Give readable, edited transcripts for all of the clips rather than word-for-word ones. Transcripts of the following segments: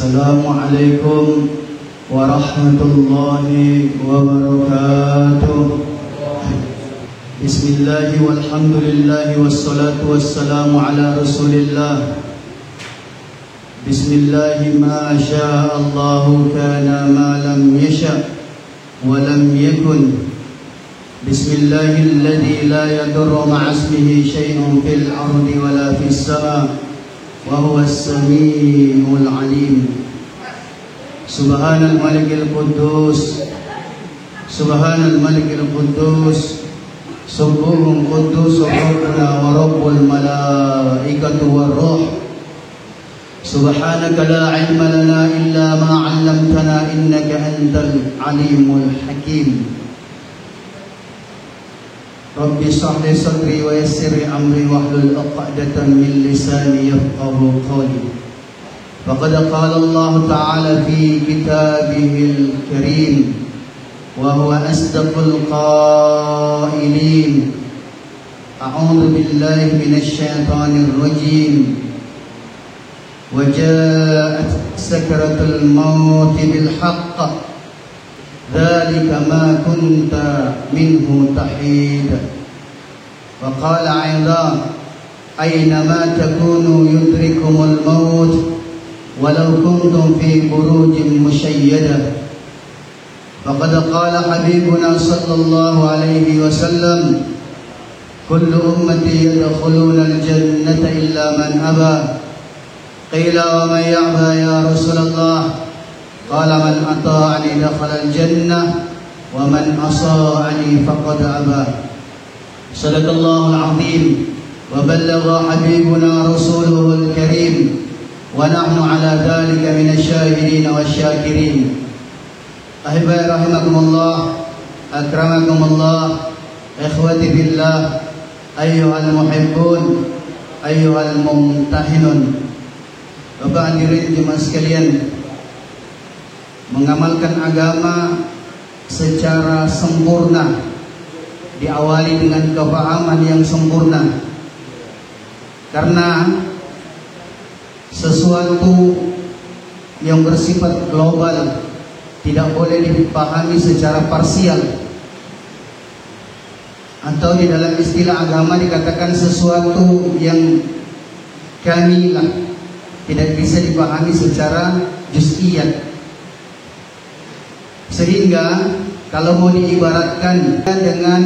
Assalamualaikum warahmatullahi wabarakatuh. Bismillahi walhamdulillahi wassalatu wassalamu ala rasulillah. Bismillahi ma sya'allahu kana ma lam yasha' wa lam yakun. Bismillahilladzi la yadurru ma'a ismihi syai'un fil ardi wa la fis sama' وهو السميع العليم. سبحان الملك القدوس سبحان الملك القدوس سبوح قدوس ربنا ورب الملائكة والروح. سبحانك لا علم لنا إلا ما علمتنا إنك أنت العليم الحكيم. Rabbi shrah li sadri wa yassir li amri wahlul 'uqdatan min lisani yafqahu qawli. Faqad qala Allah Ta'ala fi kitabihil karim wa huwa asdaqul qailin. A'udzu billahi minasy syaithanir rajim. Wa ja'at sakratul maut bil haqq. Dzalika ma kunta minhu tahid. Wa qala 'idza aynama takunu yudrikumul maut walau kuntum fi burujin musyayyadah. Faqad qala habibuna sallallahu alaihi wasallam kullu ummati yadkhuluna al-jannata illa man aba. Qila wa man ya'ba ya Rasulullah? Qala man ata'ani dakhala al-jannah wa man asa'ani faqad aba. Sadaqallahul azim wa ballagha habibuna rasuluhul karim wa nahnu ala dhalika minasy syahidin wasyakirin. Ahibai rahimakumullah, akramakumullah, ikhwati billah, ayyuhal muhibbun, ayyuhal mumtahinun. Bapak hadirin jemaah sekalian, mengamalkan agama secara sempurna diawali dengan kefahaman yang sempurna, karena sesuatu yang bersifat global tidak boleh dipahami secara parsial, atau di dalam istilah agama dikatakan sesuatu yang kamilah tidak bisa dipahami secara juz'iyat. Sehingga kalau mau diibaratkan dengan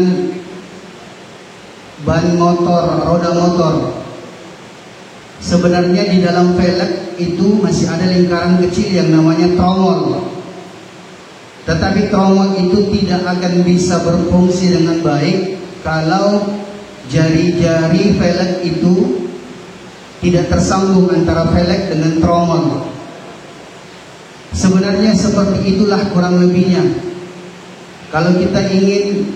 ban motor, roda motor, sebenarnya di dalam velg itu masih ada lingkaran kecil yang namanya tromol. Tetapi tromol itu tidak akan bisa berfungsi dengan baik kalau jari-jari velg itu tidak tersambung antara velg dengan tromol. Sebenarnya seperti itulah kurang lebihnya. Kalau kita ingin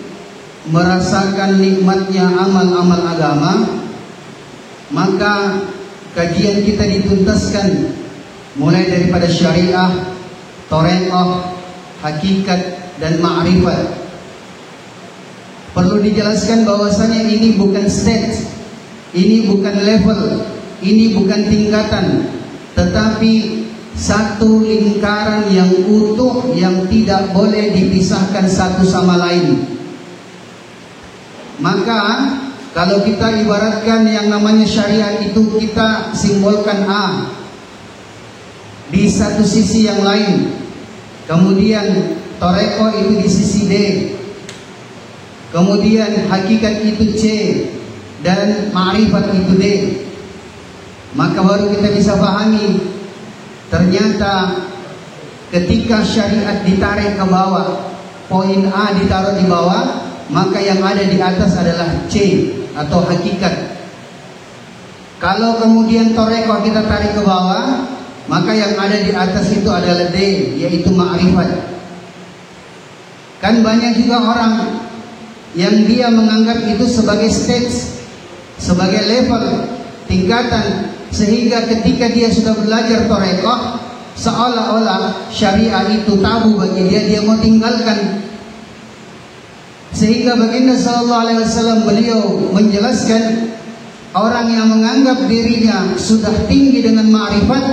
merasakan nikmatnya amal-amal agama, maka kajian kita dituntaskan mulai daripada syariah, thariqah, hakikat, dan ma'rifat. Perlu dijelaskan bahwasanya ini bukan stage, ini bukan level, ini bukan tingkatan, tetapi satu lingkaran yang utuh yang tidak boleh dipisahkan satu sama lain. Maka kalau kita ibaratkan yang namanya syariat itu kita simbolkan A di satu sisi yang lain, kemudian thariqah itu di sisi B, kemudian hakikat itu C, dan ma'rifat itu D. Maka baru kita bisa pahami ternyata ketika syariat ditarik ke bawah, poin A ditaruh di bawah, maka yang ada di atas adalah C atau hakikat. Kalau kemudian thariqah kita tarik ke bawah, maka yang ada di atas itu adalah D, yaitu ma'rifat. Kan banyak juga orang yang dia menganggap itu sebagai stage, sebagai level, tingkatan, sehingga ketika dia sudah belajar thariqah, seolah-olah syariah itu tabu bagi dia, dia mau tinggalkan. Sehingga baginda sallallahu alaihi wasallam beliau menjelaskan, orang yang menganggap dirinya sudah tinggi dengan ma'rifat,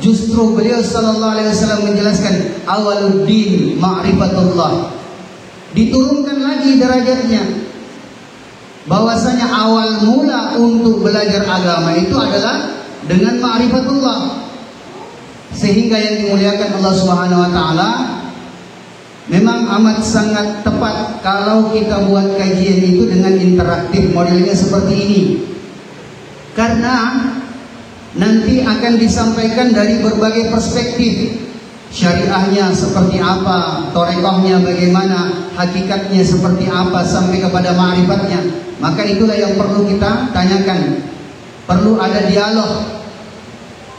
justru beliau sallallahu alaihi wasallam menjelaskan awaluddin ma'rifatullah. Diturunkan lagi derajatnya, bahwasanya awal mula untuk belajar agama itu adalah dengan ma'rifatullah. Sehingga yang dimuliakan Allah Subhanahu wa taala, memang amat sangat tepat kalau kita buat kajian itu dengan interaktif, modelnya seperti ini. Karena nanti akan disampaikan dari berbagai perspektif. Syariahnya seperti apa, torekohnya bagaimana, hakikatnya seperti apa, sampai kepada ma'rifatnya. Maka itulah yang perlu kita tanyakan. Perlu ada dialog.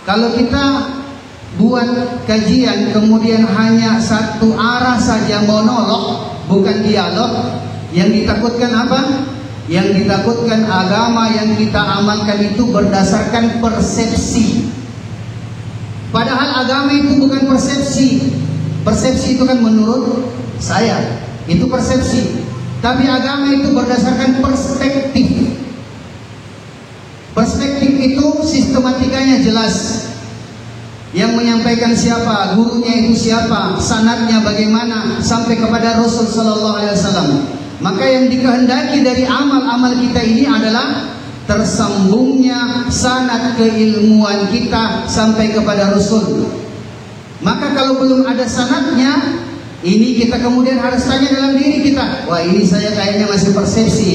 Kalau kita buat kajian kemudian hanya satu arah saja, monolog, bukan dialog, yang ditakutkan apa? Yang ditakutkan agama yang kita amalkan itu berdasarkan persepsi. Padahal agama itu bukan persepsi. Persepsi itu kan menurut saya, itu persepsi. Tapi agama itu berdasarkan perspektif. Perspektif itu sistematikanya jelas. Yang menyampaikan siapa, gurunya itu siapa, sanadnya bagaimana, sampai kepada Rasul sallallahu alaihi wasallam. Maka yang dikehendaki dari amal-amal kita ini adalah tersambungnya sanad keilmuan kita sampai kepada Rasul. Maka kalau belum ada sanadnya, ini kita kemudian harus tanya dalam diri kita, wah ini saya kayaknya masih persepsi.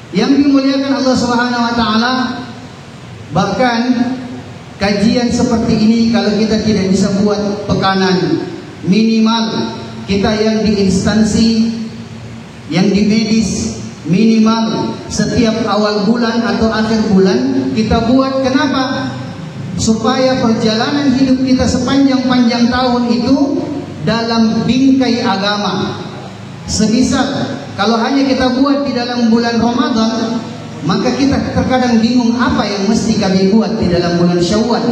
Yang dimuliakan Allah Subhanahu wa taala, bahkan kajian seperti ini kalau kita tidak bisa buat pekanan, minimal kita yang di instansi, yang di medis, minimal setiap awal bulan atau akhir bulan kita buat. Kenapa? Supaya perjalanan hidup kita sepanjang-panjang tahun itu dalam bingkai agama. Semisal kalau hanya kita buat di dalam bulan Ramadan, maka kita terkadang bingung apa yang mesti kami buat di dalam bulan Syawal.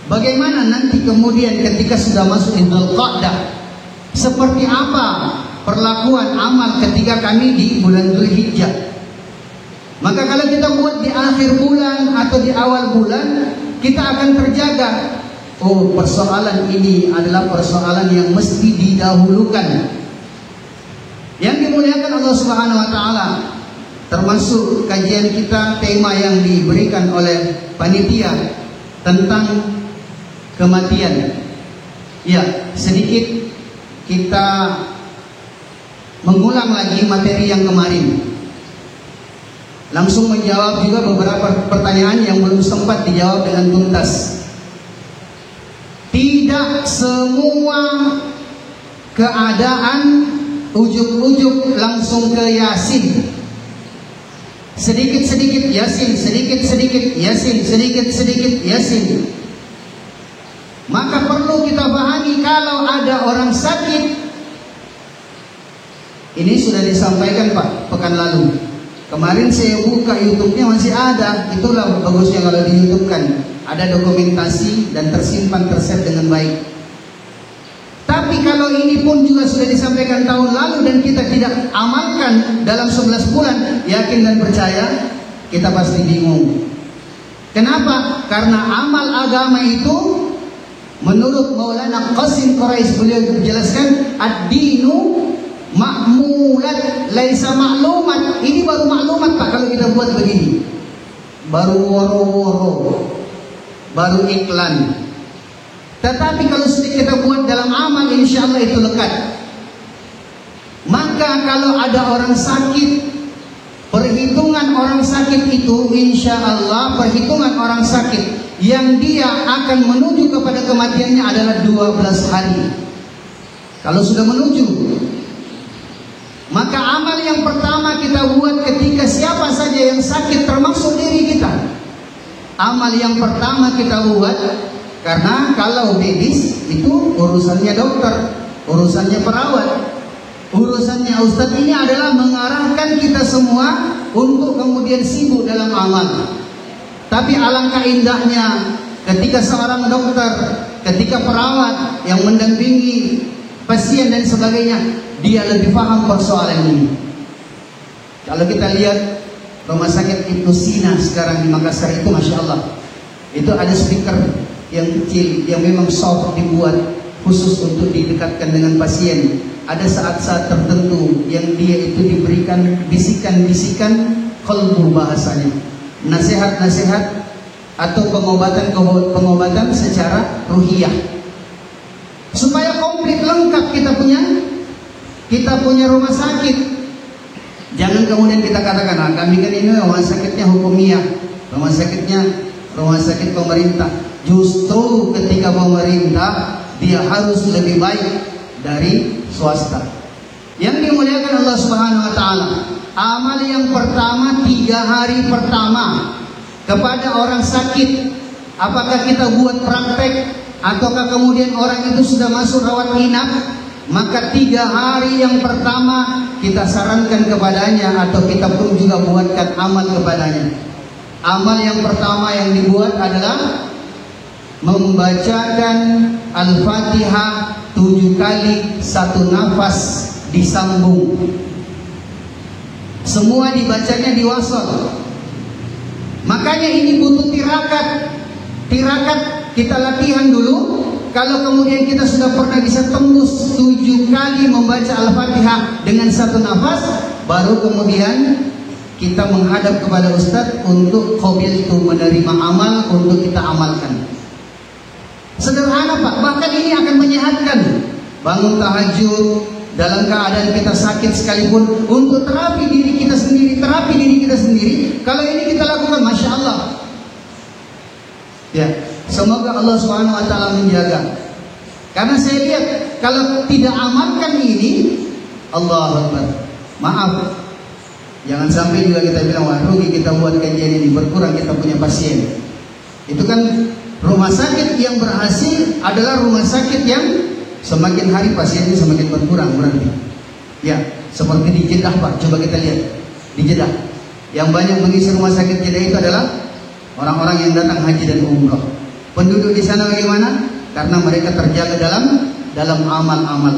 Bagaimana nanti kemudian ketika sudah masuk Dzul Qa'dah, seperti apa perlakuan amal ketika kami di bulan Dzulhijjah. Maka kalau kita buat di akhir bulan atau di awal bulan, kita akan terjaga. Oh, persoalan ini adalah persoalan yang mesti didahulukan. Yang dimuliakan Allah Subhanahu wa taala, termasuk kajian kita, tema yang diberikan oleh panitia tentang kematian. Ya, sedikit kita mengulang lagi materi yang kemarin. Langsung menjawab juga beberapa pertanyaan yang belum sempat dijawab dengan tuntas. Tidak semua keadaan ujuk-ujuk langsung ke Yasin. Sedikit-sedikit Yasin, sedikit-sedikit Yasin, sedikit-sedikit Yasin. Maka perlu kita pahami kalau ada orang sakit. Ini sudah disampaikan Pak pekan lalu. Kemarin saya buka YouTube-nya masih ada. Itulah bagusnya kalau di YouTube kan ada dokumentasi dan tersimpan, terset dengan baik. Tapi kalau ini pun juga sudah disampaikan tahun lalu dan kita tidak amalkan dalam 11 bulan, yakin dan percaya kita pasti bingung. Kenapa? Karena amal agama itu menurut Maulana Qasim Quraisy, beliau menjelaskan ad-dinu ma'mulat laisa ma'lumat. Ini baru maklumat Pak kalau kita buat begini. Baru woro-woro, baru iklan. Tetapi kalau sudah kita buat dalam amal, insya Allah itu lekat. Maka kalau ada orang sakit, perhitungan orang sakit itu, insya Allah perhitungan orang sakit yang dia akan menuju kepada kematiannya adalah 12 hari. Kalau sudah menuju, maka amal yang pertama kita buat ketika siapa saja yang sakit, termasuk diri kita. Amal yang pertama kita buat, karena kalau medis itu urusannya dokter, urusannya perawat, urusannya ustadz, ini adalah mengarahkan kita semua untuk kemudian sibuk dalam amal. Tapi alangkah indahnya ketika seorang dokter, ketika perawat yang mendampingi pasien dan sebagainya, dia lebih paham persoalan ini. Kalau kita lihat rumah sakit Ibnu Sina sekarang di Makassar itu, Masya Allah, Itu ada speaker yang kecil yang memang soft dibuat khusus untuk didekatkan dengan pasien. Ada saat-saat tertentu yang dia itu diberikan bisikan-bisikan qalbu bahasanya, nasihat-nasihat atau pengobatan secara ruhiyah, supaya komplit lengkap kita punya rumah sakit. Jangan kemudian kita katakan, kami kan ini rumah sakitnya hukumiyah, rumah sakit pemerintah. Justru ketika pemerintah dia harus lebih baik dari swasta. Yang dimuliakan Allah Subhanahu wa taala, amal yang pertama 3 hari pertama kepada orang sakit, apakah kita buat praktek ataukah kemudian orang itu sudah masuk rawat inap, maka 3 hari yang pertama kita sarankan kepadanya atau kita pun juga buatkan amal kepadanya. Amal yang pertama yang dibuat adalah membacakan Al-Fatihah 7 kali, 1 nafas disambung. Semua dibacanya di wasal. Makanya ini butuh tirakat. Tirakat kita latihan dulu. Kalau kemudian kita sudah pernah bisa tembus 7 kali membaca Al-Fatihah dengan 1 nafas, baru kemudian kita menghadap kepada Ustadz untuk qabiltu, menerima amal untuk kita amalkan. Sederhana Pak, bahkan ini akan menyehatkan. Bangun tahajud dalam keadaan kita sakit sekalipun, untuk terapi diri kita sendiri. Kalau ini kita lakukan, Masya Allah. Ya, semoga Allah Subhanahu wa taala menjaga. Karena saya lihat kalau tidak amalkan ini, Allahu Akbar. Maaf, jangan sampai juga kita bilang, wah rugi kita buat kajian ini, berkurang kita punya pasien. Itu kan rumah sakit yang berhasil adalah rumah sakit yang semakin hari pasiennya semakin berkurang berarti. Ya, seperti di Jeddah Pak, coba kita lihat di Jeddah. Yang banyak mengisi rumah sakit Jeddah itu adalah orang-orang yang datang haji dan umrah. Penduduk di sana bagaimana? Karena mereka terjaga dalam amal-amal.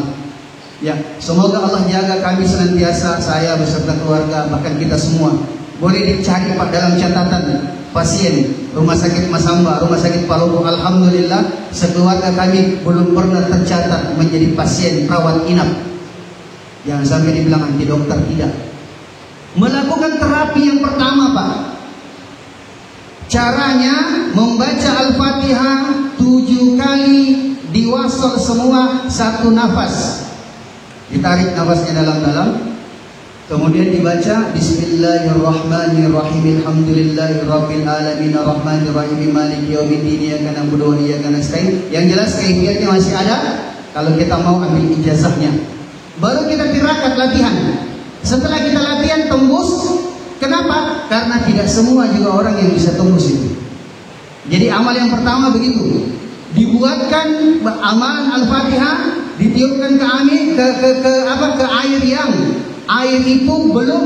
Ya, semoga Allah jaga kami senantiasa, saya beserta keluarga, bahkan kita semua. Boleh dicari Pak dalam catatan pasien Rumah Sakit Masamba, Rumah Sakit Palopo. Alhamdulillah sekeluarga kami belum pernah tercatat menjadi pasien rawat inap. Jangan sampai dibilang anti dokter, tidak. Melakukan terapi yang pertama Pak, caranya membaca Al-Fatihah 7 kali diwasal semua, 1 nafas. Ditarik nafasnya dalam-dalam, kemudian dibaca Bismillahirrahmanirrahim, Alhamdulillahirabbil alamin, arrahmanirrahim, maliki yaumiddin, iyyaka na'budu wa iyyaka nasta'in. Yang jelas kaifiatnya masih ada. Kalau kita mau ambil ijazahnya, baru kita tirakat latihan. Setelah kita latihan tembus. Kenapa? Karena tidak semua juga orang yang bisa tembus itu. Jadi amal yang pertama begitu. Dibuatkan amalan Al-Fatihah, ditiupkan ke air yang air itu belum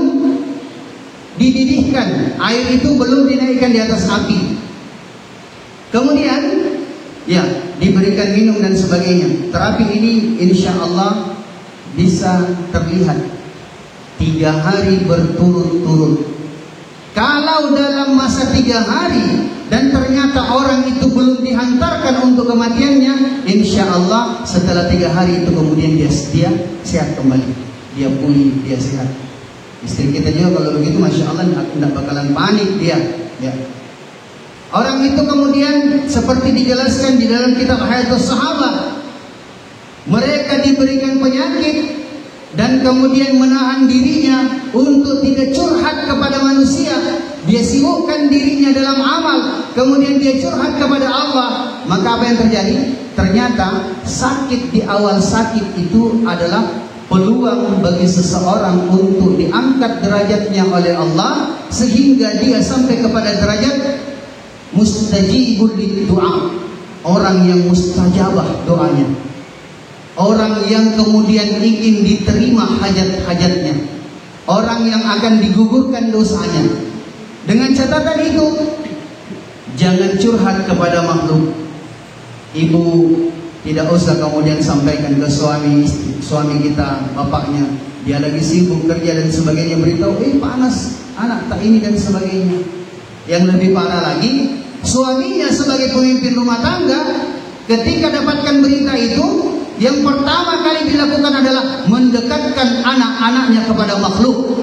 dididihkan, air itu belum dinaikkan di atas api. Kemudian ya diberikan minum dan sebagainya. Terapi ini insya Allah bisa terlihat 3 hari berturut-turut. Kalau dalam masa 3 hari dan ternyata orang itu belum dihantarkan untuk kematiannya, insya Allah setelah 3 hari itu kemudian dia sehat kembali, dia pulih, dia sehat. Istri kita juga kalau begitu, Masya Allah tidak bakalan panik dia. Ya. Orang itu kemudian seperti dijelaskan di dalam kitab Hayatus Sahabat, mereka diberikan penyakit dan kemudian menahan dirinya untuk tidak curhat kepada manusia. Dia sibukkan dirinya dalam amal, kemudian dia curhat kepada Allah. Maka apa yang terjadi? Ternyata sakit di awal sakit itu adalah peluang bagi seseorang untuk diangkat derajatnya oleh Allah, sehingga dia sampai kepada derajat mustajibul doa, orang yang mustajabah doanya, orang yang kemudian ingin diterima hajat-hajatnya, orang yang akan digugurkan dosanya. Dengan catatan itu, jangan curhat kepada makhluk. Ibu tidak usah kemudian sampaikan ke suami kita, bapaknya, dia lagi sibuk kerja dan sebagainya, beritahu panas anak tak ini dan sebagainya. Yang lebih parah lagi, Suaminya sebagai pemimpin rumah tangga, ketika dapatkan berita itu, yang pertama kali dilakukan adalah mendekatkan anak-anaknya kepada makhluk.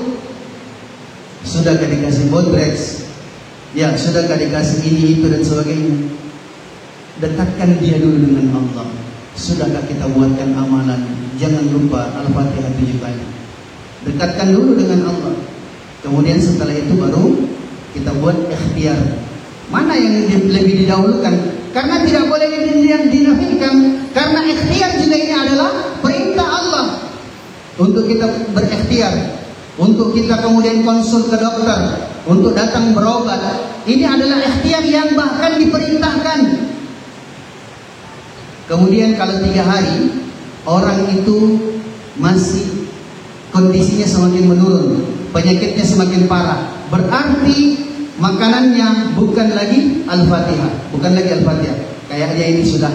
Sudahkah dikasih bodrex? Ya, sudahkah dikasih ini, itu, dan sebagainya? Dekatkan dia dulu dengan Allah. Sudahkah kita buatkan amalan? Jangan lupa Al-Fatihah 7 kali. Dekatkan dulu dengan Allah. Kemudian setelah itu baru kita buat ikhtiar. Mana yang lebih didahulukan? Karena tidak boleh dinafikan. Karena ikhtiar juga ini adalah perintah Allah untuk kita berikhtiar, untuk kita kemudian konsul ke dokter, untuk datang berobat. Ini adalah ikhtiar yang bahkan diperintahkan. Kemudian kalau 3 hari orang itu masih kondisinya semakin menurun, penyakitnya semakin parah, berarti makanannya bukan lagi Al-Fatihah, bukan lagi Al-Fatihah. Kayaknya ini sudah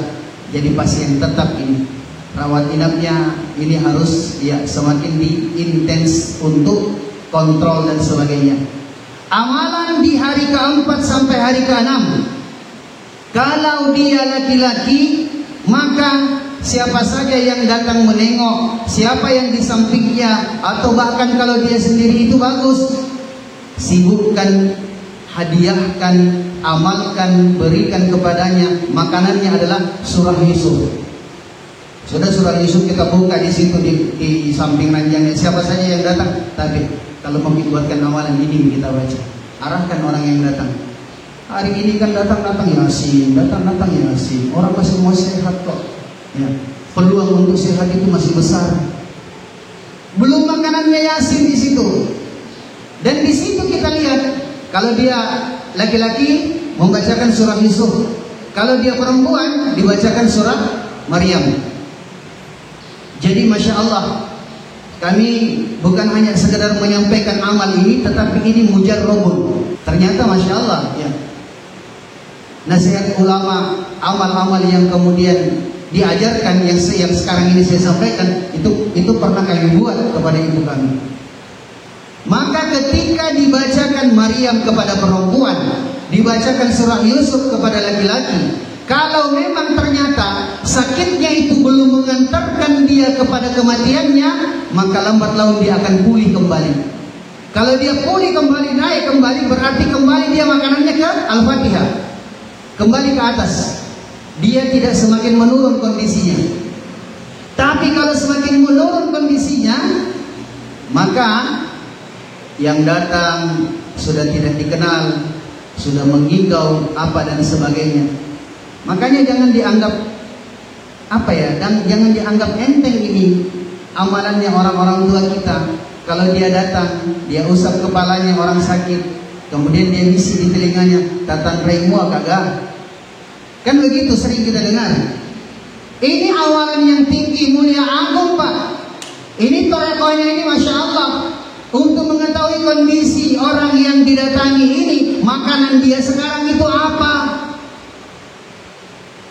jadi pasien tetap ini. Rawat inapnya ini harus ya semakin diintens untuk kontrol dan sebagainya. Amalan di hari ke-4 sampai hari ke-6. Kalau dia laki-laki, maka siapa saja yang datang menengok, siapa yang di sampingnya, atau bahkan kalau dia sendiri itu bagus, sibukkan, hadiahkan, amalkan, berikan kepadanya. Makanannya adalah surah Yusuf. Sudah surah Yusuf kita buka di situ di samping ranjangnya. Siapa saja yang datang, tapi kalau mau dibuatkan amalan ini kita baca. Arahkan orang yang datang. Hari ini kan datang Yasin, datang Yasin. Orang masih mau sehat kok. Ya, peluang untuk sehat itu masih besar. Belum makanannya Yasin di situ. Dan di situ kita lihat, kalau dia laki-laki membacakan surah Yusuf, kalau dia perempuan dibacakan surah Maryam. Jadi Masya Allah, kami bukan hanya sekedar menyampaikan amal ini, tetapi ini mujarrabun. Ternyata Masya Allah ya, nasihat ulama, amal-amal yang kemudian diajarkan yang sekarang ini saya sampaikan, itu pernah kami buat kepada ibu kami. Maka ketika dibacakan Maryam kepada perempuan, dibacakan surah Yusuf kepada laki-laki, kalau memang ternyata sakitnya itu belum mengantarkan dia kepada kematiannya, maka lambat laun dia akan pulih kembali. Kalau dia pulih kembali, naik kembali, berarti kembali dia makanannya ke Al-Fatihah, kembali ke atas. Dia tidak semakin menurun kondisinya. Tapi kalau semakin menurun kondisinya, maka yang datang sudah tidak dikenal, sudah menggigau apa dan sebagainya. Makanya jangan dianggap jangan dianggap enteng ini amalannya orang-orang tua kita. Kalau dia datang, dia usap kepalanya orang sakit, kemudian dia bisi di telinganya, "Tatan reimu kagak?" Kan begitu sering kita dengar. Ini awalan yang tinggi, mulia, agung, Pak. Ini torekohnya ini Masya Allah. Untuk mengetahui kondisi orang yang didatangi ini, makanan dia sekarang itu apa.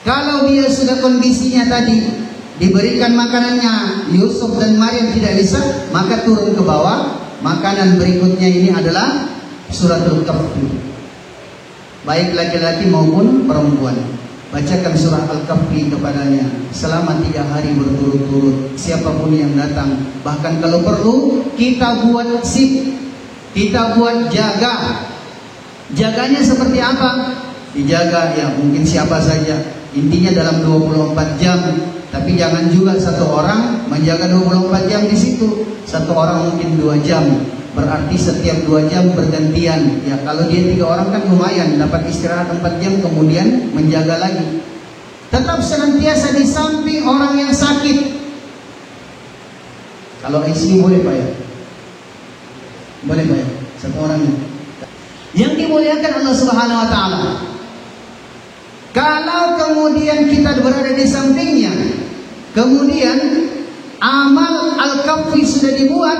Kalau dia sudah kondisinya tadi, diberikan makanannya Yusuf dan Maryam tidak bisa, maka turun ke bawah. Makanan berikutnya ini adalah suratul Kahfi. Baik laki-laki maupun perempuan, bacakan surah Al-Kahfi kepadanya selama 3 hari berturut-turut. Siapapun yang datang, bahkan kalau perlu kita buat sip, kita buat jaga. Jaganya seperti apa? Dijaga ya mungkin siapa saja. Intinya dalam 24 jam. Tapi jangan juga satu orang menjaga 24 jam di situ. Satu orang mungkin 2 jam. Berarti setiap 2 jam bergantian. Ya kalau dia 3 orang kan lumayan, dapat istirahat 4 jam kemudian menjaga lagi. Tetap senantiasa di samping orang yang sakit. Kalau ICU boleh Pak ya? Boleh Pak ya? Satu orang. Yang dimuliakan Allah Subhanahu wa taala. Kalau kemudian kita berada di sampingnya, kemudian amal Al-Kahfi sudah dibuat,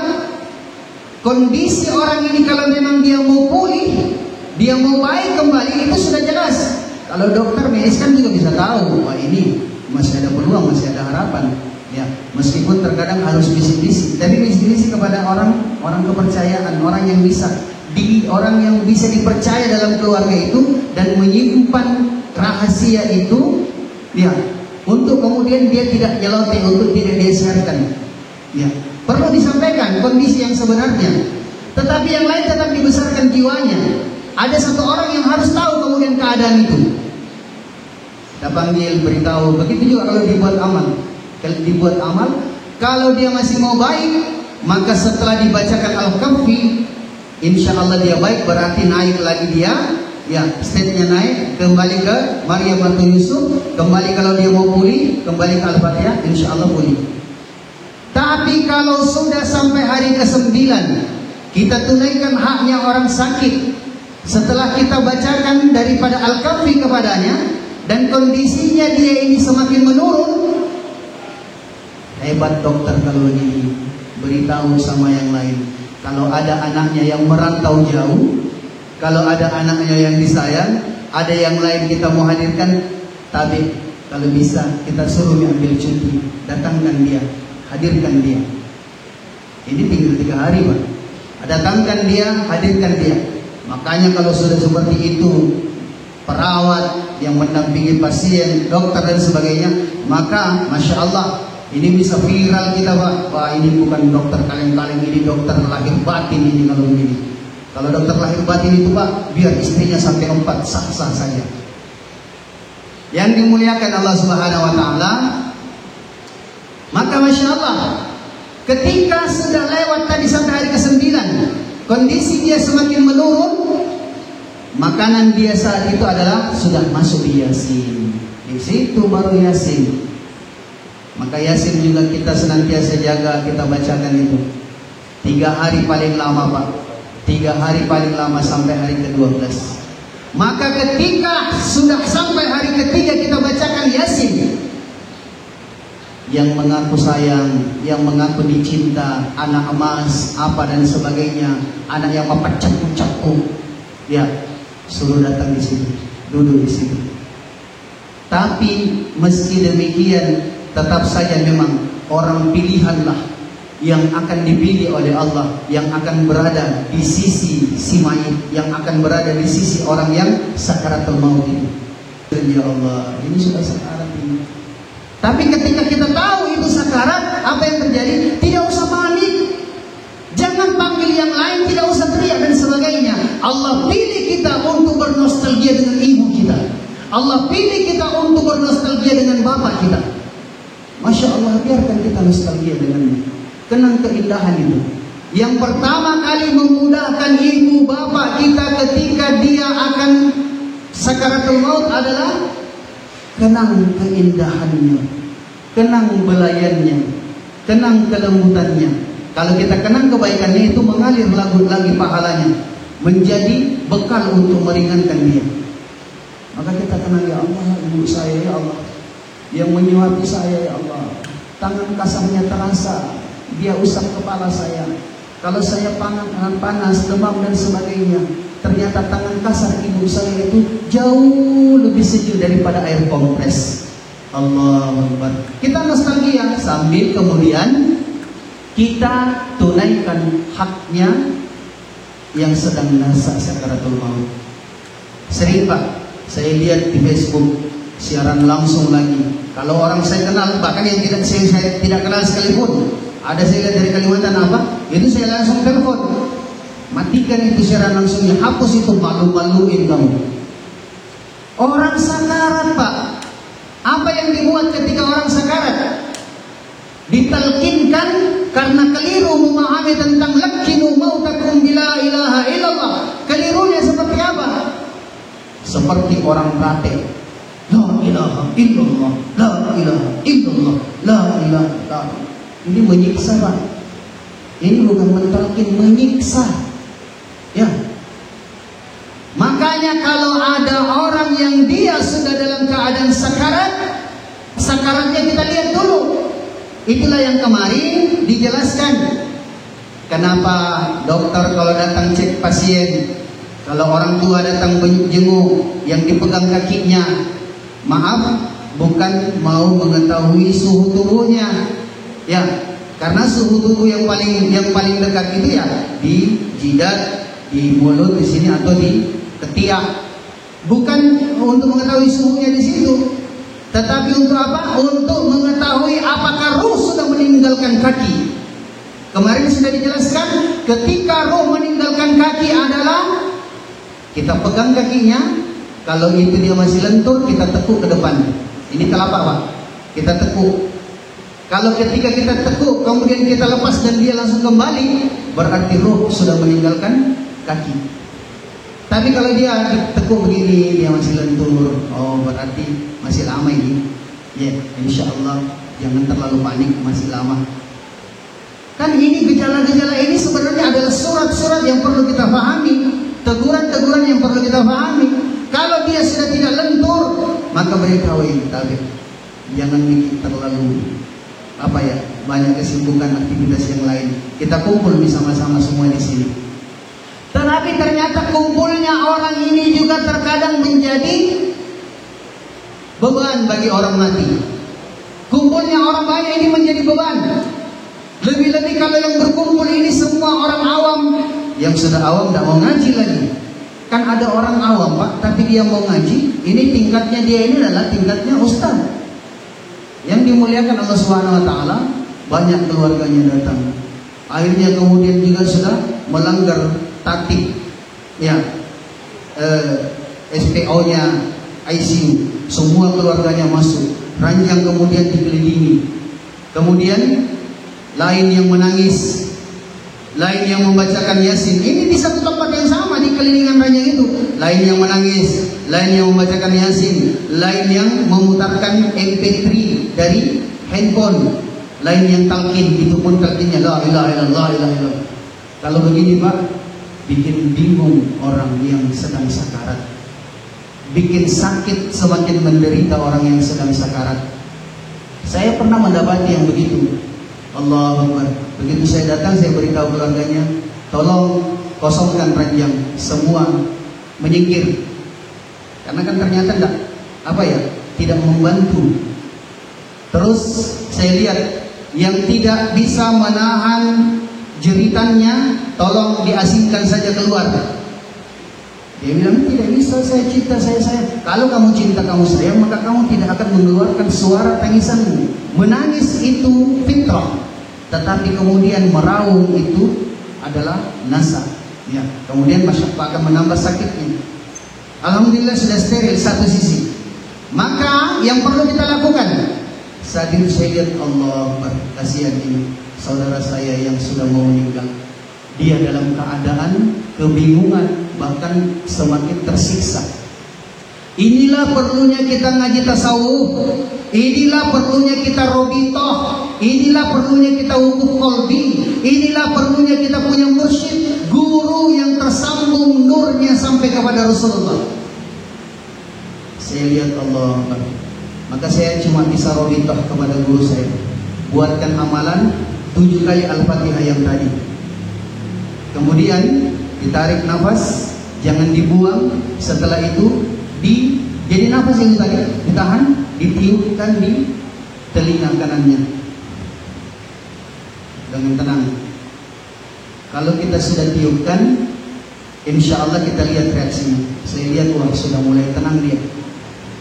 kondisi orang ini kalau memang dia mau pulih, dia mau baik kembali, itu sudah jelas. Kalau dokter medis kan juga bisa tahu, wah ini masih ada peluang, masih ada harapan. Ya, meskipun terkadang harus bisik-bisik, tapi bisik-bisik kepada orang kepercayaan, orang yang bisa orang yang bisa dipercaya dalam keluarga itu, dan menyimpan rahasia itu, ya, untuk kemudian dia tidak nyeloteh, untuk tidak dia siarkan. Ya, perlu disampaikan kondisi yang sebenarnya. Tetapi yang lain tetap dibesarkan jiwanya. Ada satu orang yang harus tahu kemudian keadaan itu. Kita panggil, beritahu. Begitu juga kalau dibuat amal. Kalau dibuat amal, kalau dia masih mau baik, maka setelah dibacakan Al-Kahfi, insya Allah dia baik, berarti naik lagi dia. Ya, stage-nya naik, kembali ke Maryam atau Yusuf, kembali kalau dia mau pulih, kembali ke Al-Fatihah, insya Allah pulih. Tapi kalau sudah sampai hari ke-9, kita tunaikan haknya orang sakit, setelah kita bacakan daripada Al-Kahfi kepadanya, dan kondisinya dia ini semakin menurun, hebat dokter kalau ini beritahu sama yang lain. Kalau ada anaknya yang merantau jauh, kalau ada anaknya yang disayang, ada yang lain kita mau hadirkan, tapi kalau bisa kita suruh ambil cuti, datangkan dia, hadirkan dia. Ini tinggal 3 hari, Pak. Datangkan dia, hadirkan dia. Makanya kalau sudah seperti itu, perawat yang mendampingi pasien, dokter dan sebagainya, maka Masya Allah, ini bisa viral kita, Pak. Wah, ini bukan dokter kaleng-kaleng, ini dokter lahir batin ini kalau begini. Kalau dokter lahir batin itu, Pak, biar istrinya sampai 4 sah-sah saja. Yang dimuliakan Allah Subhanahu wa Ta'ala, maka Masya Allah, ketika sudah lewat tadi sampai hari ke-9, kondisi dia semakin menurun, makanan dia saat itu adalah sudah masuk di Yasin. Di situ baru Yasin. Maka Yasin juga kita senantiasa jaga, kita bacakan itu 3 hari paling lama, Pak. 3 hari paling lama sampai hari ke-12. Maka ketika sudah sampai hari ketiga kita bacakan Yasin, yang mengaku sayang, yang mengaku dicinta, anak emas, apa dan sebagainya, anak yang capu-capu, ya, suruh datang di situ, duduk di situ. Tapi meski demikian, tetap saja memang orang pilihanlah yang akan dipilih oleh Allah, yang akan berada di sisi si mayit, yang akan berada di sisi orang yang sakaratul maut itu. Ya Allah, ini sudah sakarat ini. Tapi ketika kita tahu itu sakarat, apa yang terjadi? Tidak usah panik. Jangan panggil yang lain, tidak usah teriak dan sebagainya. Allah pilih kita untuk bernostalgia dengan ibu kita. Allah pilih kita untuk bernostalgia dengan bapak kita. Masya Allah, biarkan kita nostalgia dengannya. Kenang keindahan itu. Yang pertama kali memudahkan ibu bapak kita ketika dia akan sakaratul maut adalah kenang keindahannya, kenang belayannya, kenang kelembutannya. Kalau kita kenang kebaikannya, itu mengalir lagi pahalanya, menjadi bekal untuk meringankan dia. Maka kita kenang, ya Allah, ibu saya, ya Allah, yang menyuapi saya, ya Allah, tangan kasarnya terasa, dia usap kepala saya. Kalau saya panas, demam dan sebagainya, ternyata tangan kasar ibu saya itu jauh lebih sejuk daripada air kompres. Allahu Akbar. Kita nostalgia sambil kemudian kita tunaikan haknya yang sedang nasa sakaratul maut. Sering, Pak, saya lihat di Facebook siaran langsung lagi. Kalau orang saya kenal, bahkan yang saya tidak kenal sekalipun, ada saya lihat dari Kalimantan apa, itu saya langsung telepon, matikan itu siaran langsungnya, hapus itu, malu-maluin kamu. Orang sakarat, Pak. Apa yang dibuat ketika orang sakarat? Ditalkinkan karena keliru memahami tentang lakinu mautakum bila ilaha illallah. Kelirunya seperti apa? Seperti orang praktek, la ilaha illallah, la ilaha illallah, la ilaha illallah. Ini menyiksa, Pak. Ini bukan mentalkin, menyiksa. Ya. Makanya kalau ada orang yang dia sudah dalam keadaan sakarat, sakaratnya kita lihat dulu. Itulah yang kemarin dijelaskan. Kenapa dokter kalau datang cek pasien, kalau orang tua datang jenguk, yang dipegang kakinya, maaf, bukan mau mengetahui suhu tubuhnya. Ya, karena suhu tubuh yang paling dekat itu ya di jidat, di mulut di sini atau di ketiak. Bukan untuk mengetahui suhunya di situ, tetapi untuk apa? Untuk mengetahui apakah ruh sudah meninggalkan kaki. Kemarin sudah dijelaskan, ketika ruh meninggalkan kaki adalah kita pegang kakinya. Kalau itu dia masih lentur, kita tekuk ke depan. Ini telapak, Pak. Kita tekuk. Kalau ketika kita tekuk, kemudian kita lepas dan dia langsung kembali, berarti ruh sudah meninggalkan kaki. Tapi kalau dia ditekuk begini, dia masih lentur, oh berarti masih lama ini. Ya, insya Allah jangan terlalu panik, masih lama. Kan ini gejala-gejala ini sebenarnya adalah surat-surat yang perlu kita pahami, teguran-teguran yang perlu kita pahami. Kalau dia sudah tidak lentur, maka beritahu tapi jangan bikin terlalu banyak kesibukan aktivitas yang lain. Kita kumpul bersama-sama semua di sini. Tetapi ternyata kumpulnya orang ini juga terkadang menjadi beban bagi orang mati. Kumpulnya orang banyak ini menjadi beban. Lebih-lebih kalau yang berkumpul ini semua orang awam. Yang sudah awam tidak mau ngaji lagi. Kan ada orang awam, Pak, tapi dia mau ngaji. Ini tingkatnya dia ini adalah tingkatnya ustaz. Yang dimuliakan Allah Subhanahu wa taala, banyak keluarganya datang. Akhirnya kemudian juga sudah melanggar tatib, ya, SPO-nya ICU, semua keluarganya masuk. Ranjang kemudian dikelilingi. Kemudian lain yang menangis, lain yang membacakan Yasin. Ini di satu tempat yang sama di kelilingan ranjang itu. Lain yang menangis, lain yang membacakan Yasin, lain yang memutarkan MP3 dari handphone, lain yang talqin, itu pun talqinnya la ilaha illallah, la ilaha illallah. Kalau begini, Pak, bikin bingung orang yang sedang sakarat, bikin sakit semakin menderita orang yang sedang sakarat. Saya pernah mendapati yang begitu. Allahu Akbar. Begitu saya datang, saya beritahu keluarganya, tolong kosongkan ranjang, semua menyingkir. Karena kan ternyata tidak membantu. Terus saya lihat yang tidak bisa menahan jeritannya, tolong diasingkan saja keluar. Dia bilang, tidak bisa, saya cinta, saya sayang. Kalau kamu cinta, kamu sayang, maka kamu tidak akan mengeluarkan suara tangisanmu. Menangis itu fitrah, tetapi kemudian meraung itu adalah nasa. Ya, kemudian akan menambah sakitnya. Alhamdulillah sudah steril satu sisi. Maka yang perlu kita lakukan, saat itu saya lihat, Allah, kasihan ini saudara saya yang sudah mau meninggal. Dia dalam keadaan kebingungan, bahkan semakin tersiksa. Inilah perlunya kita ngaji tasawuf. Inilah perlunya kita robitoh. Inilah perlunya kita wukuf qalbi. Inilah perlunya kita punya mursyid, guru yang tersambung nurnya sampai kepada Rasulullah. Saya lihat, Allah, maka saya cuma bisa robitoh kepada guru saya, buatkan amalan 7 kali Al-Fatihah yang tadi. Kemudian ditarik nafas, jangan dibuang. Setelah itu jadi nafas yang tadi ditahan, ditiupkan di telinga kanannya dengan tenang. Kalau kita sudah tiupkan, insya Allah kita lihat reaksinya. Saya lihat, wah, sudah mulai tenang dia.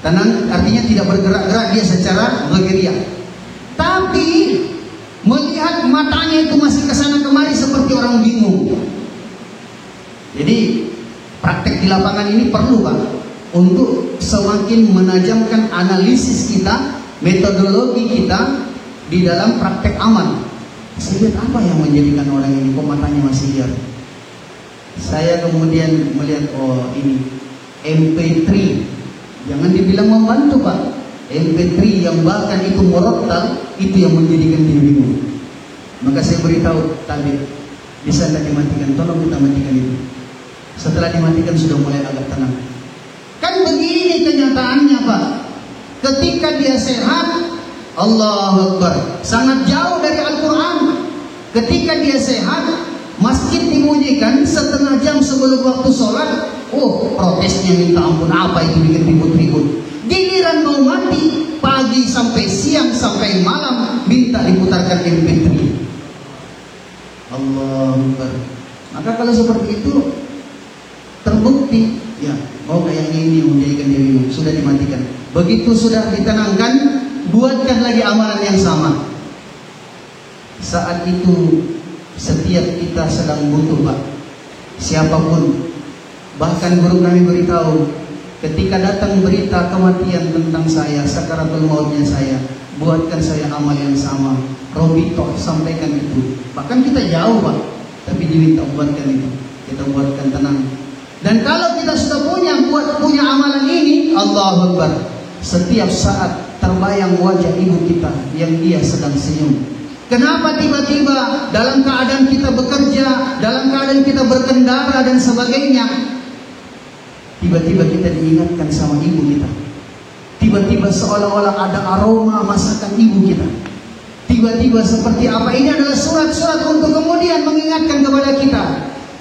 Tenang artinya tidak bergerak-gerak dia secara bergeria. Tapi melihat matanya itu masih kesana kemari seperti orang bingung. Jadi praktek di lapangan ini perlu, Pak, untuk semakin menajamkan analisis kita, metodologi kita di dalam praktek amal. Saya lihat, apa yang menjadikan orang ini kok matanya masih liar. Saya kemudian melihat, oh ini MP3. Jangan dibilang membantu, Pak. MP3 yang bahkan itu murattal, itu yang menjadikan dia bingung. Maka saya beritahu tadi, bisa tak dimatikan? Tolong kita matikan itu. Setelah dimatikan sudah mulai agak tenang. Kan begini kenyataannya, Pak. Ketika dia sehat, Allahu Akbar, sangat jauh dari Al-Quran. Ketika dia sehat, masjid dibunyikan setengah jam sebelum waktu sholat. Oh, protesnya minta ampun, apa itu bikin ribut-ribut. Giliran mau mati, pagi sampai siang sampai malam minta diputarkan MP3. Allahu Akbar. Maka kalau seperti itu terbukti, ya, oh kayaknya ini ini, dia bingung, sudah dimatikan. Begitu sudah ditenangkan, buatkan lagi amalan yang sama. Saat itu setiap kita sedang butuh, Pak. Siapapun, bahkan guru kami beritahu, ketika datang berita kematian tentang saya, sakaratul mautnya saya, buatkan saya amal yang sama. Robi toh sampaikan itu. Bahkan kita jauh, Pak, tapi diminta buatkan itu. Kita buatkan tenang. Dan kalau kita sudah punya amalan ini, Allahu Akbar, setiap saat terbayang wajah ibu kita yang dia sedang senyum. Kenapa tiba-tiba dalam keadaan kita bekerja, dalam keadaan kita berkendara dan sebagainya, tiba-tiba kita diingatkan sama ibu kita. Tiba-tiba seolah-olah ada aroma masakan ibu kita. Tiba-tiba seperti apa? Ini adalah surat-surat untuk kemudian mengingatkan kepada kita.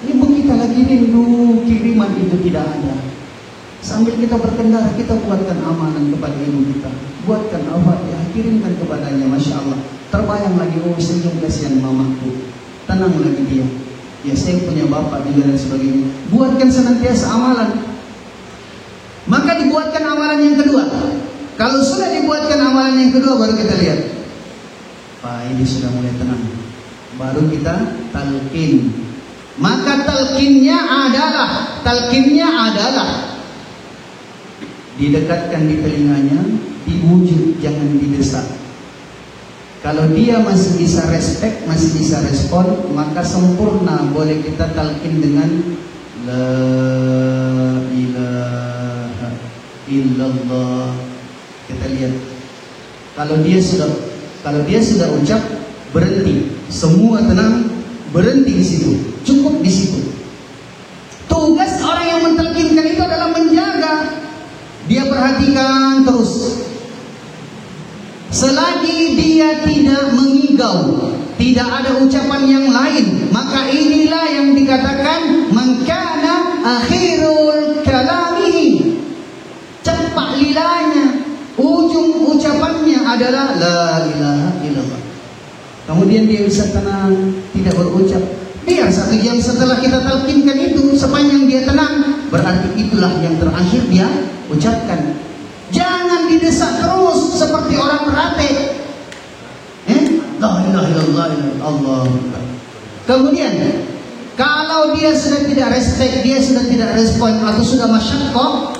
Ibu kita lagi rindu, kiriman itu tidak ada. Sambil kita berkendara, kita buatkan amalan kepada ibu kita. Buatkan Al-Fatihah, kirimkan kepadanya, Masya Allah. Terbayang lagi, oh senyum, kasihan mamaku. Tenang lagi dia. Ya saya punya bapak juga dan sebagainya. Buatkan senantiasa amalan. Maka dibuatkan amalan yang kedua. Kalau sudah dibuatkan amalan yang kedua, baru kita lihat, Pak, ini sudah mulai tenang. Baru kita talqin. Maka talqinnya adalah didekatkan di telinganya, dibujuk, jangan didesak. Kalau dia masih bisa respect, masih bisa respon, maka sempurna. Boleh kita talqin dengan La ilaha illallah. Kita lihat. Kalau dia sudah ucap, berhenti. Semua tenang, berhenti di situ. Cukup di situ. Tugas orang yang mentalkinkan itu adalah menjaga. Dia perhatikan terus. Selagi dia tidak mengigau, tidak ada ucapan yang lain, maka inilah yang dikatakan man kana akhirul kalamihi. Cepat lilanya, ujung ucapannya adalah la ilaha illallah. Kemudian dia bisa tenang, tidak berucap. Biar 1 jam setelah kita talqinkan itu, sepanjang dia tenang, berarti itulah yang terakhir dia ucapkan. Jangan didesak terus seperti orang perhati. La ilaha illallah, Allah. Kemudian kalau dia sudah tidak respect, dia sudah tidak respon atau sudah masyaqqah,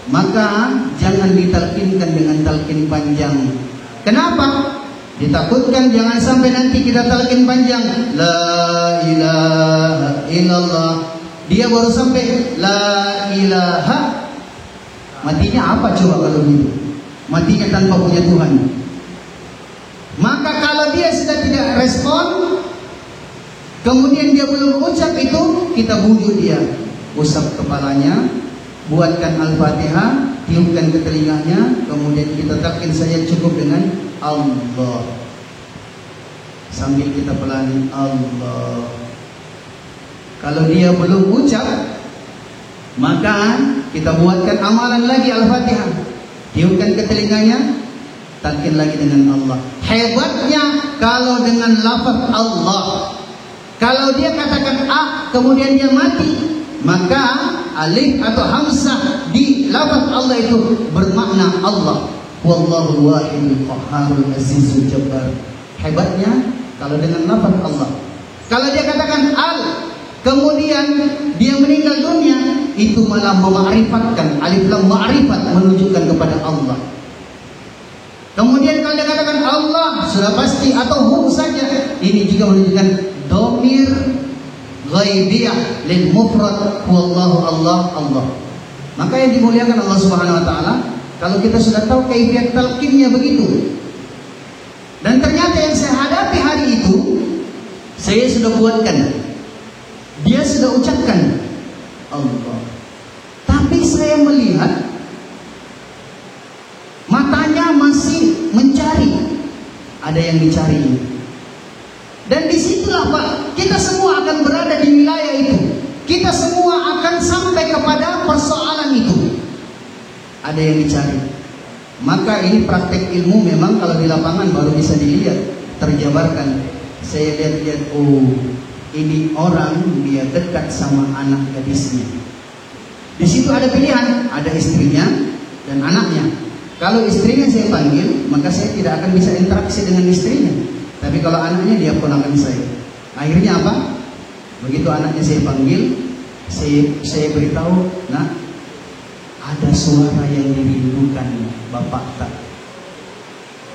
maka jangan ditalqinkan dengan talqin panjang. Kenapa? Ditakutkan jangan sampai nanti kita talqin panjang la ilaha illallah, dia baru sampai la ilaha. Matinya apa coba kalau gitu? Matinya tanpa punya Tuhan. Maka kalau dia sudah tidak respon, kemudian dia belum ucap itu, kita bujuk dia. Usap kepalanya, buatkan Al-Fatihah, tiupkan ke telinganya, kemudian kita talqin saja cukup dengan Allah. Sambil kita pelani Allah. Kalau dia belum ucap, maka kita buatkan amalan lagi Al-Fatihah, tiupkan ke telinganya, talqin lagi dengan Allah. Hebatnya kalau dengan lafaz Allah, kalau dia katakan A kemudian dia mati, maka alif atau hamzah di lafaz Allah itu bermakna Allah. Wallahu wahidul qahharul azizul jabbar. Hebatnya kalau dengan lafaz Allah. Kalau dia katakan al kemudian dia meninggal dunia, itu malah mema'rifatkan, alif lam ma'rifat, menunjukkan kepada Allah. Kemudian kalau dia katakan Allah, sudah pasti, atau hu saja, ini juga menunjukkan dhamir ghaibiyah lil mufrad, wallahu Allah, Allah. Maka yang dimuliakan Allah Subhanahu wa taala, kalau kita sudah tahu kaifiat talqinnya begitu. Dan ternyata yang saya hadapi hari itu, saya sudah buatkan. Dia sudah ucapkan Allah. Tapi saya melihat matanya masih mencari. Ada yang dicari. Dan disitulah Pak, kita semua akan berada di wilayah itu. Kita semua akan sampai kepada persoalan itu. Ada yang dicari. Maka ini praktek ilmu memang kalau di lapangan baru bisa dilihat, terjabarkan. Saya lihat-lihat, oh ini orang dia dekat sama anak gadisnya. Di situ ada pilihan, ada istrinya dan anaknya. Kalau istrinya saya panggil, maka saya tidak akan bisa interaksi dengan istrinya. Tapi kalau anaknya, dia ponakan saya. Akhirnya apa? Begitu anaknya saya panggil, saya beritahu, nah, ada suara yang dirindukan Bapak tak.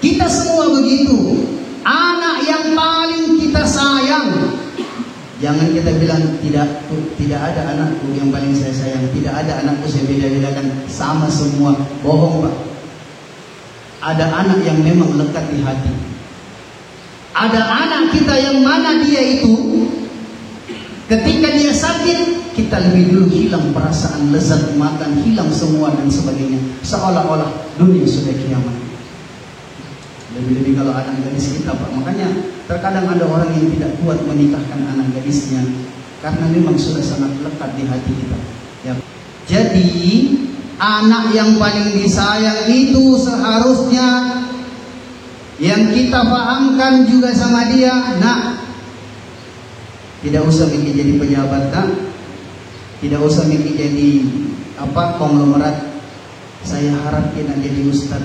Kita semua begitu. Anak yang paling kita sayang. Jangan kita bilang tidak ada anakku yang paling saya sayang, tidak ada anakku saya beda-bedakan, sama semua. Bohong, Pak. Ada anak yang memang lekat di hati. Ada anak kita yang mana dia itu ketika dia sakit, kita lebih dulu hilang perasaan lezat makan, hilang semua dan sebagainya, seolah-olah dunia sudah kiamat. Lebih-lebih kalau anak gadis kita, Pak. Makanya terkadang ada orang yang tidak kuat menikahkan anak gadisnya karena memang sudah sangat lekat di hati kita. Ya. Jadi anak yang paling disayang itu seharusnya yang kita pahamkan juga sama dia, nak, tidak usah mikir jadi pejabat, nak. Tidak usah mikir jadi konglomerat. Saya harap kita jadi ustaz.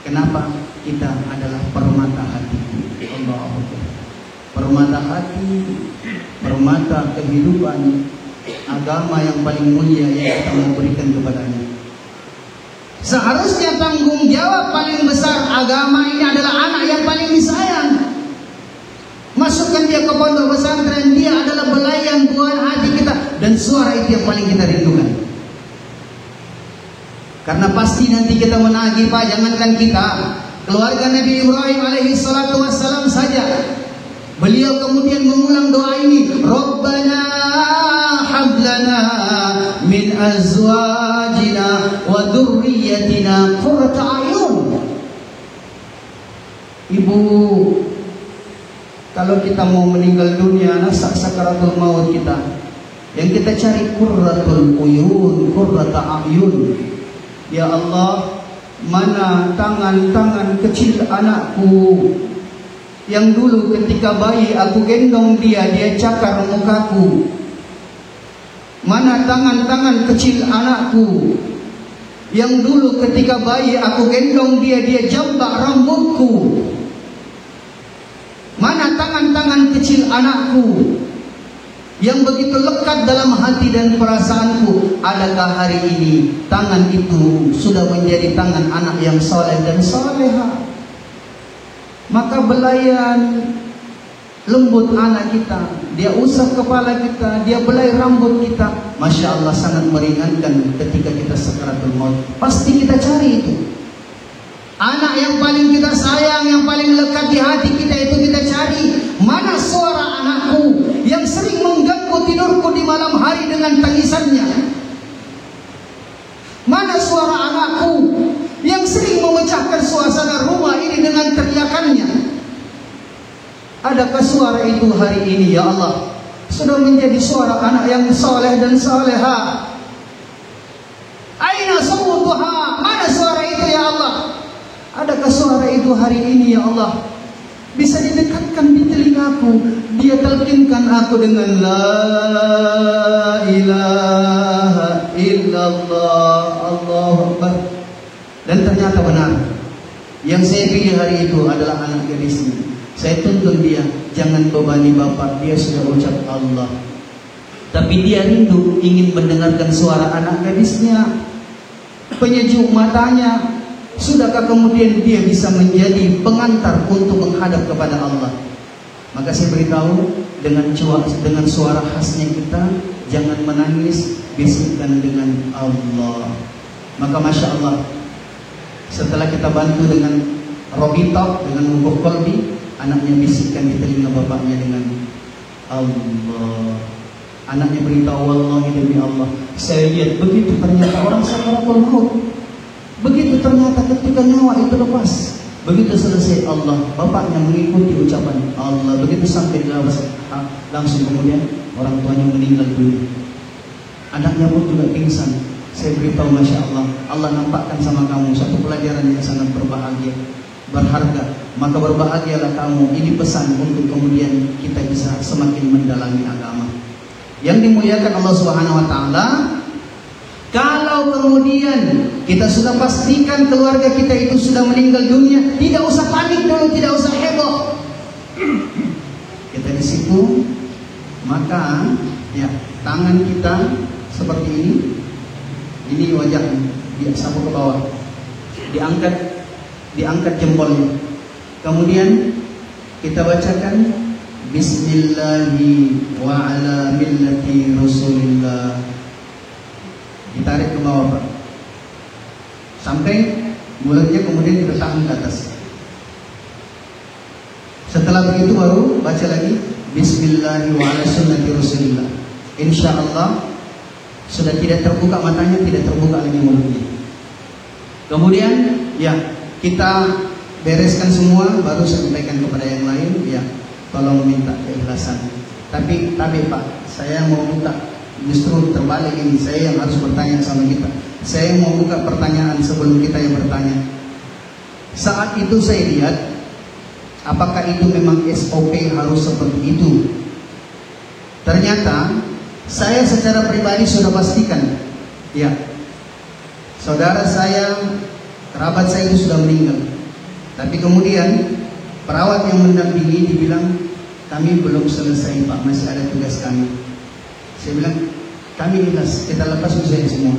Kenapa? Kita adalah permata hati. Allah, permata hati, permata kehidupan, agama yang paling mulia yang kita mau berikan kepadanya. Seharusnya tanggung jawab paling besar agama ini adalah anak yang paling disayang. Masukkan dia ke pondok pesantren, dia adalah belayan buah hati kita, dan suara itu yang paling kita rindukan. Karena pasti nanti kita menagih, Pak. Jangankan kita, keluarga Nabi Ibrahim alaihi salatu wassalam saja, beliau kemudian mengulang doa ini, Rabbana hablana min azwajina wa dzurriyyatina qurrata a'yun. Ibu, kalau kita mau meninggal dunia, sakaratul maut kita, yang kita cari qurratul uyun, qurrata a'yun. Ya Allah, mana tangan-tangan kecil anakku yang dulu ketika bayi aku gendong dia cakar mukaku. Mana tangan-tangan kecil anakku yang dulu ketika bayi aku gendong dia jambak rambutku. Mana tangan-tangan kecil anakku yang begitu lekat dalam hati dan perasaanku. Adakah hari ini tangan itu sudah menjadi tangan anak yang soleh dan soleha? Maka belayan lembut anak kita, dia usap kepala kita, dia belai rambut kita, Masya Allah sangat meringankan ketika kita sakaratul maut. Pasti kita cari itu. Anak yang paling kita sayang, yang paling lekat di hati kita itu kita cari. Mana suara anakku yang sering mengganggu tidurku di malam hari dengan tangisannya? Mana suara anakku yang sering memecahkan suasana rumah ini dengan teriakannya? Adakah suara itu hari ini, ya Allah, sudah menjadi suara anak yang soleh dan soleha? Aina sawtuha? Mana suara itu, ya Allah? Adakah suara itu hari ini, ya Allah, bisa didekatkan di telingaku? Dia talqinkan aku dengan la ilaha illallah, Allahu Akbar. Dan ternyata benar, yang saya pilih hari itu adalah anak gadisnya. Saya tuntun dia, jangan bebani bapak, dia sudah ucap Allah. Tapi dia rindu ingin mendengarkan suara anak gadisnya, penyejuk matanya. Sudahkah kemudian dia bisa menjadi pengantar untuk menghadap kepada Allah? Maka saya beritahu dengan suara khasnya kita, jangan menangis, bisikkan dengan Allah. Maka Masya Allah, setelah kita bantu dengan robito, dengan mubuk kolbi, anaknya bisikkan di telinga bapaknya dengan Allah. Anaknya beritahu, wallahi demi Allah, saya lihat begitu ternyata orang sakaratul maut. Begitu ternyata ketika nyawa itu lepas, begitu selesai Allah, bapaknya mengikuti ucapan Allah. Begitu sampai di langsung kemudian orang tuanya meninggal dunia. Anaknya pun juga pingsan. Saya beritahu, Masya Allah, Allah nampakkan sama kamu satu pelajaran yang sangat berbahagia, berharga. Maka berbahagialah kamu. Ini pesan untuk kemudian kita bisa semakin mendalami agama. Yang dimuliakan Allah Subhanahu Wa Taala, Kalau kemudian kita sudah pastikan keluarga kita itu sudah meninggal dunia, tidak usah panik dulu, tidak usah heboh. Kita di situ, maka ya tangan kita seperti ini wajahnya, dia sapu ke bawah, diangkat jempolnya. Kemudian kita bacakan Bismillahi wa ala millati Rasulillah. Ditarik ke bawah, Pak, sampai mulutnya kemudian kita tahan ke atas. Setelah begitu baru baca lagi Bismillahi wa ala sunnati Rasulillah. Insya Allah sudah tidak terbuka matanya, tidak terbuka lagi mulutnya. Kemudian ya kita bereskan semua, baru sampaikan kepada yang lain, ya tolong minta keikhlasan. Tapi Pak, saya mau buka, justru terbalik ini, saya yang harus bertanya sama kita. Saya mau buka pertanyaan sebelum kita yang bertanya. Saat itu saya lihat, apakah itu memang SOP harus seperti itu? Ternyata saya secara pribadi sudah pastikan, ya, saudara saya, kerabat saya itu sudah meninggal. Tapi kemudian perawat yang mendampingi dibilang, kami belum selesai Pak, masih ada tugas kami. Saya bilang, kami ikhlas, kita lepas usaha semua.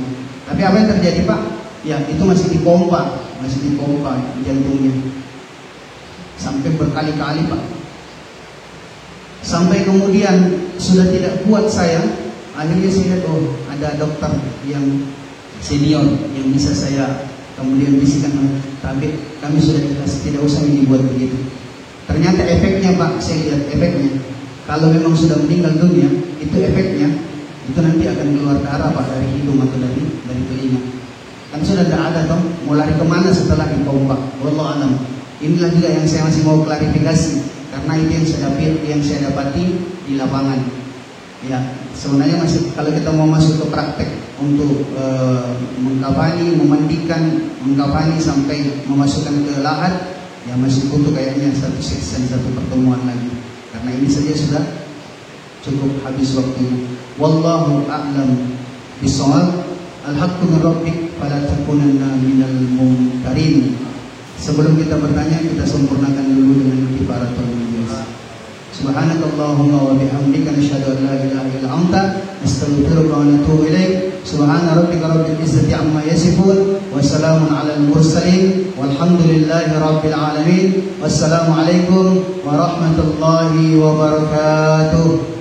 Tapi apa yang terjadi Pak? Ya itu masih dipompa jantungnya. Sampai berkali-kali Pak. Sampai kemudian sudah tidak kuat saya. Akhirnya saya lihat, oh ada dokter yang senior yang bisa saya kemudian bisikan, tapi kami sudah ikhlas, tidak usah dibuat begitu. Ternyata efeknya Pak, saya lihat efeknya. Kalau memang sudah meninggal dunia, itu efeknya, itu nanti akan keluar darah Pak dari hidung atau dari telinga. Kan sudah tidak ada toh, mau lari kemana setelah dipompa? Wallahu alam. Inilah juga yang saya masih mau klarifikasi, karena itu yang saya dapati di lapangan. Ya, sebenarnya masih kalau kita mau masuk ke praktek untuk mengkafani, memandikan, mengkafani sampai memasukkan ke lahat, ya masih butuh kayaknya satu sesi, satu pertemuan lagi. Karena ini saja sudah cukup habis waktunya. Wallahu a'lam bishawab. Al-haqqu min rabbik fala takunanna minal mumtarin. Sebelum kita bertanya, kita sempurnakan dulu dengan kifaratul majlis. Subhanakallahumma wa bihamdika nasyhadu an la ilaha illa anta nastaghfiruka wa natubu ilaik. Subhana rabbika rabbil izzati amma yasifun wa salamun alal mursalin walhamdulillahi rabbil alamin. Wassalamu alaikum warahmatullahi wabarakatuh.